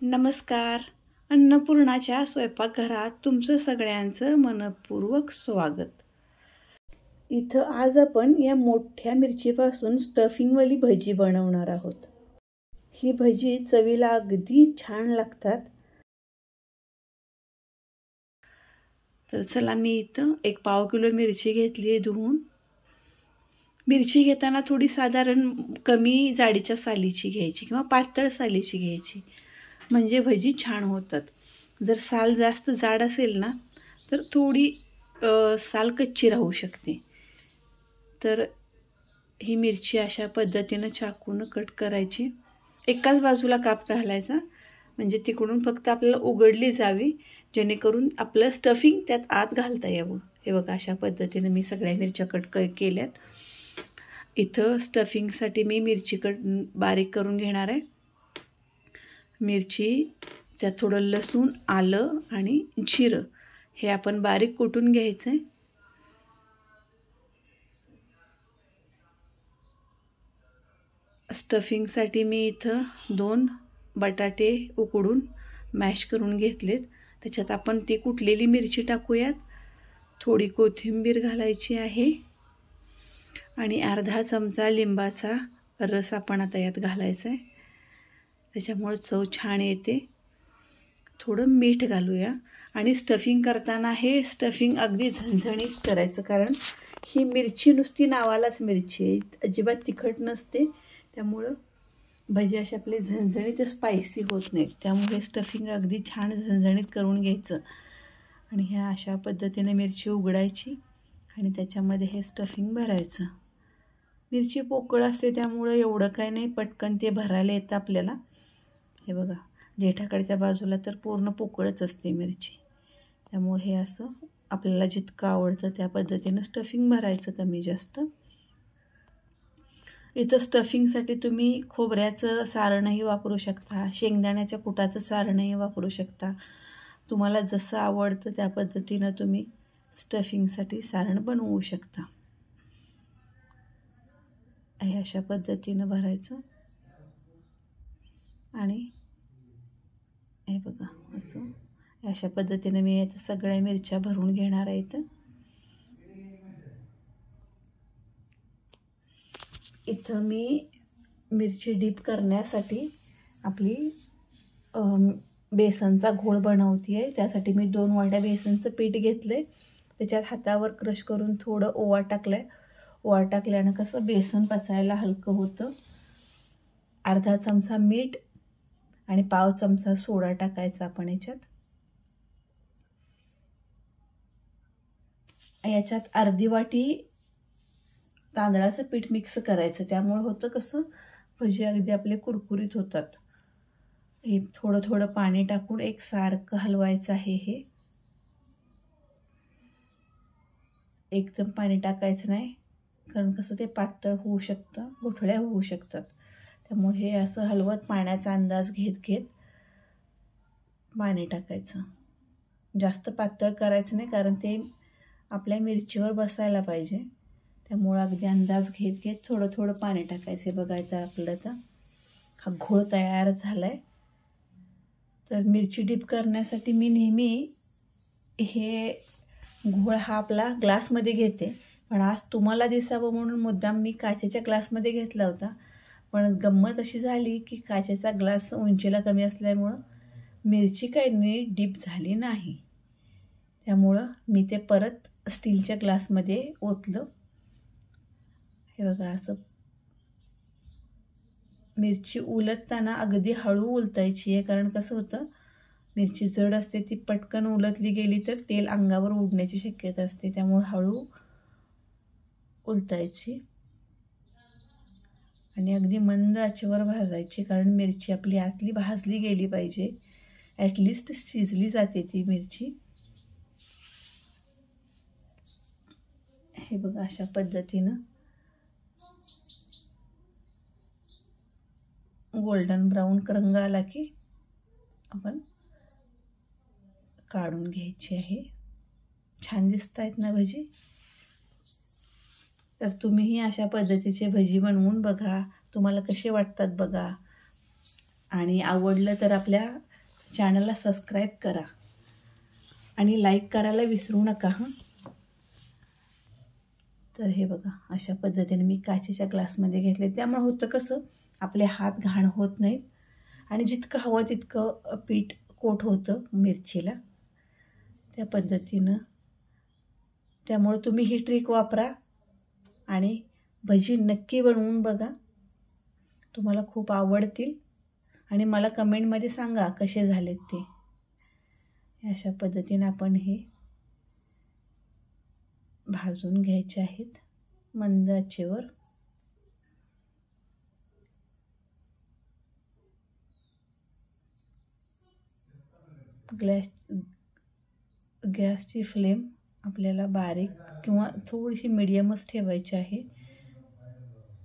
नमस्कार. अन्नपूर्णाच्या स्वयंपाकघरात तुमचं सगळ्यांचं मनपूर्वक स्वागत. इथं आज आपण या मोठ्या मिरचीपासून स्टफिंगवाली भजी बनवणार आहोत. ही भजी चवीला अगदी छान लागतात. तर चला, मी इथं 1 किलो मिरची घेतली धुवून. मिरची घेताना थोडी साधारण कमी जाडीच्या सालीची घ्यायची किंवा पातळ सालीची घ्यायची, म्हणजे भजी छान होतात. जर साल जास्त जाड असेल ना तर थोडी साल कच्ची राहू शकते. तर ही मिरची अशा पद्धतीनं चाकून कट करायची. एकाच बाजूला काप घालायचा, म्हणजे तिकडून फक्त आपल्याला उघडली जावी, जेणेकरून आपलं स्टफिंग त्यात आत घालता यावं. हे बघा, अशा पद्धतीनं मी सगळ्या मिरच्या कट केल्यात. इथं स्टफिंगसाठी मी मिरची बारीक करून घेणार आहे. मिरची, त्यात थोडं लसूण, आलं आणि जिरं हे आपण बारीक कुटून घ्यायचं आहे. स्टफिंगसाठी मी इथं 2 बटाटे उकडून मॅश करून घेतलेत. त्याच्यात आपण ती कुटलेली मिरची टाकूयात. थोडी कोथिंबीर घालायची आहे आणि अर्धा चमचा लिंबाचा रस आपण आता यात घालायचा आहे, त्याच्यामुळे चव छान येते. थोडं मीठ घालूया. आणि स्टफिंग करताना हे स्टफिंग अगदी झणझणीत करायचं, कारण ही मिरची नुसती नावालाच मिरची आहे, अजिबात तिखट नसते. त्यामुळं भजी अशी आपली झणझणीत स्पायसी होत नाहीत. त्यामुळे स्टफिंग अगदी छान झणझणीत करून घ्यायचं. आणि ह्या अशा पद्धतीने मिरची उघडायची आणि त्याच्यामध्ये हे स्टफिंग भरायचं. मिरची पोकळ असते त्यामुळं एवढं काय नाही, पटकन ते भरायला येतं आपल्याला. हे बघा, देठाकडच्या बाजूला तर पूर्ण पोकळच असते मिरची. त्यामुळे हे असं आपल्याला जितकं आवडतं त्या पद्धतीनं स्टफिंग भरायचं, कमी जास्त. इथं स्टफिंगसाठी तुम्ही खोबऱ्याचं सारणही वापरू शकता, शेंगदाण्याच्या कुटाचं सारणही वापरू शकता. तुम्हाला जसं आवडतं त्या पद्धतीनं तुम्ही स्टफिंगसाठी सारण बनवू शकता. हे अशा पद्धतीनं भरायचं. आणि हे बघा, असं अशा पद्धतीनं मी आता सगळ्या मिरच्या भरून घेणार आहेत. इथं मी मिरची डीप करण्यासाठी आपली बेसनचा घोळ बनवते आहे. त्यासाठी मी 2 वाट्या बेसनचं पीठ घेतलं आहे. त्याच्यात हातावर क्रश करून थोडं ओवा टाकलं आहे. ओवा टाकल्यानं कसं बेसन पचायला हलकं होतं. अर्धा चमचा मीठ आणि पाव चमचा सोडा टाकायचा आपण याच्यात. याच्यात अर्धी वाटी तांदळाचं पीठ मिक्स करायचं. त्यामुळे होतं कसं, भजी अगदी आपले कुरकुरीत होतात. हे थोडं थोडं पाणी टाकून एकसारखं हलवायचं आहे. हे एकदम पाणी टाकायचं नाही, कारण कसं ते पातळ होऊ शकतं, गुठळ्या होऊ शकतात. त्यामुळे हे असं हलवत पाण्याचा अंदाज घेत घेत पाणी टाकायचं. जास्त पातळ करायचं नाही, कारण ते आपल्या मिरचीवर बसायला पाहिजे. त्यामुळं अगदी अंदाज घेत घेत थोडं थोडं पाणी टाकायचं. बघायचं आपलं तर हा घोळ तयार झाला आहे. तर मिरची डीप करण्यासाठी मी नेहमी हे घोळ हा आपला ग्लासमध्ये घेते, पण आज तुम्हाला दिसावं म्हणून मुद्दाम मी काचेच्या ग्लासमध्ये घेतला होता. पण गंमत अशी झाली की काचेचा ग्लास उंचीला कमी असल्यामुळं मिरची काही नीट डीप झाली नाही. त्यामुळं मी ते परत स्टीलच्या ग्लासमध्ये ओतलं. हे बघा, असं मिरची उलटताना अगदी हळू उलटायची आहे, कारण कसं होतं, मिरची जड असते, ती पटकन उलटली गेली तर तेल अंगावर उडण्याची शक्यता असते. त्यामुळे हळू उलटायची आणि अगदी मंद आचेवर भाजायची, कारण मिरची आपली आतली भाजली गेली पाहिजे. ॲटलिस्ट शिजली जाते ती मिरची. हे बघा, अशा पद्धतीनं गोल्डन ब्राऊन रंग आला की आपण काढून घ्यायची आहे. छान दिसत आहेत ना भजी. तर तुम्हीही अशा पद्धतीचे भजी बनवून बघा, तुम्हाला कसे वाटतात बघा. आणि आवडलं तर आपल्या चॅनलला सबस्क्राईब करा आणि लाईक करायला विसरू नका हां. तर हे बघा अशा पद्धतीने मी काचेच्या ग्लासमध्ये घेतले. त्यामुळे होतं कसं, आपले हात घाण होत नाहीत आणि जितकं हवं तितकं पीठ कोट होतं मिरचीला त्या पद्धतीनं. त्यामुळे तुम्ही ही ट्रिक वापरा आणि भजी नक्की बनवून बघा. तुम्हाला खूप आवडतील आणि मला कमेंटमध्ये सांगा कसे झालेत ते. अशा पद्धतीने आपण हे भाजून घ्यायचे आहेत मंद आचेवर. गॅसची फ्लेम आपल्याला बारीक किंवा थोडीशी मीडियमच ठेवायची आहे.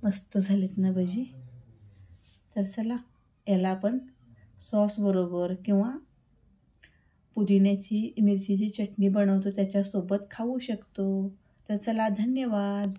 मस्त झालीत ना भजी. तर चला याला आपण सॉसबरोबर किंवा पुदिन्याची मिरचीची चटणी बनवतो त्याच्यासोबत खाऊ शकतो. तर चला धन्यवाद.